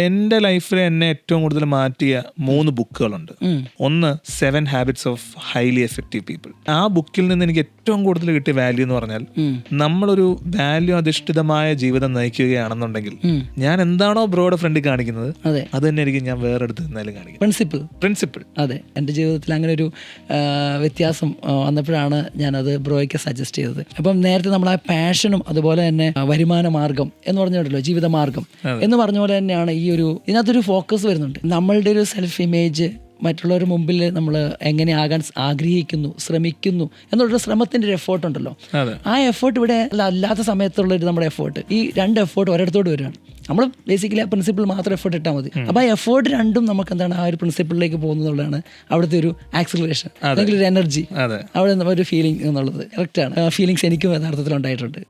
എൻ്റെ ലൈഫിൽ എന്നെ ഏറ്റവും കൂടുതൽ മാറ്റിയ 3 ബുക്കുകളുണ്ട്. ഒന്ന് 7 habits of highly effective people. ആ ബുക്കിൽ നിന്ന് എനിക്ക് ഏറ്റവും കൂടുതൽ കിട്ടിയ വാല്യൂ എന്ന് പറഞ്ഞാൽ, നമ്മളൊരു വാല്യൂ അധിഷ്ഠിതമായ ജീവിതം നയിക്കുകയാണെന്നുണ്ടെങ്കിൽ ഞാൻ എന്താണോ ബ്രോയുടെ ഫ്രണ്ടിൽ കാണിക്കുന്നത് അത് തന്നെ ആയിരിക്കും ഞാൻ വേറെ അടുത്ത് നിന്നാലും കാണിക്കുന്നത്. പ്രിൻസിപ്പിൾ. അതെ, എൻ്റെ ജീവിതത്തിൽ അങ്ങനെ ഒരു വ്യത്യാസം വന്നപ്പോഴാണ് ഞാനത് ബ്രോയ്ക്ക് സജസ്റ്റ് ചെയ്തത്. അപ്പം നേരത്തെ നമ്മൾ ആ പാഷനും അതുപോലെ തന്നെ വരുമാന മാർഗം എന്ന് പറഞ്ഞിട്ടുണ്ടല്ലോ, ജീവിതമാർഗം എന്ന് പറഞ്ഞ പോലെ തന്നെയാണ് ഈ ഒരു ഇതിനകത്തൊരു ഫോക്കസ് വരുന്നുണ്ട്. നമ്മളുടെ ഒരു സെൽഫ് ഇമേജ് മറ്റുള്ളവരുടെ മുമ്പിൽ നമ്മൾ എങ്ങനെ ആകാൻ ആഗ്രഹിക്കുന്നു, ശ്രമിക്കുന്നു എന്നുള്ളൊരു ശ്രമത്തിൻ്റെ ഒരു എഫേർട്ട് ഉണ്ടല്ലോ. ആ എഫേർട്ട് ഇവിടെ അല്ലാത്ത സമയത്തുള്ളൊരു നമ്മുടെ എഫേർട്ട്, ഈ 2 എഫേർട്ട് ഒരിടത്തോട് വരികയാണ്. നമ്മൾ ബേസിക്കലി ആ പ്രിൻസിപ്പിൾ മാത്രം എഫേർട്ട് ഇട്ടാൽ മതി. അപ്പോൾ ആ എഫേർട്ട് രണ്ടും നമുക്ക് എന്താണ് ആ ഒരു പ്രിൻസിപ്പിളിലേക്ക് പോകുന്നതുള്ളതാണ് അവിടുത്തെ ഒരു ആക്സിലറേഷൻ അല്ലെങ്കിൽ ഒരു എനർജി, അവിടെ ഒരു ഫീലിംഗ് എന്നുള്ളത് കറക്റ്റാണ്. ഫീലിങ്സ് എനിക്കും യഥാർത്ഥത്തിൽ ഉണ്ടായിട്ടുണ്ട്.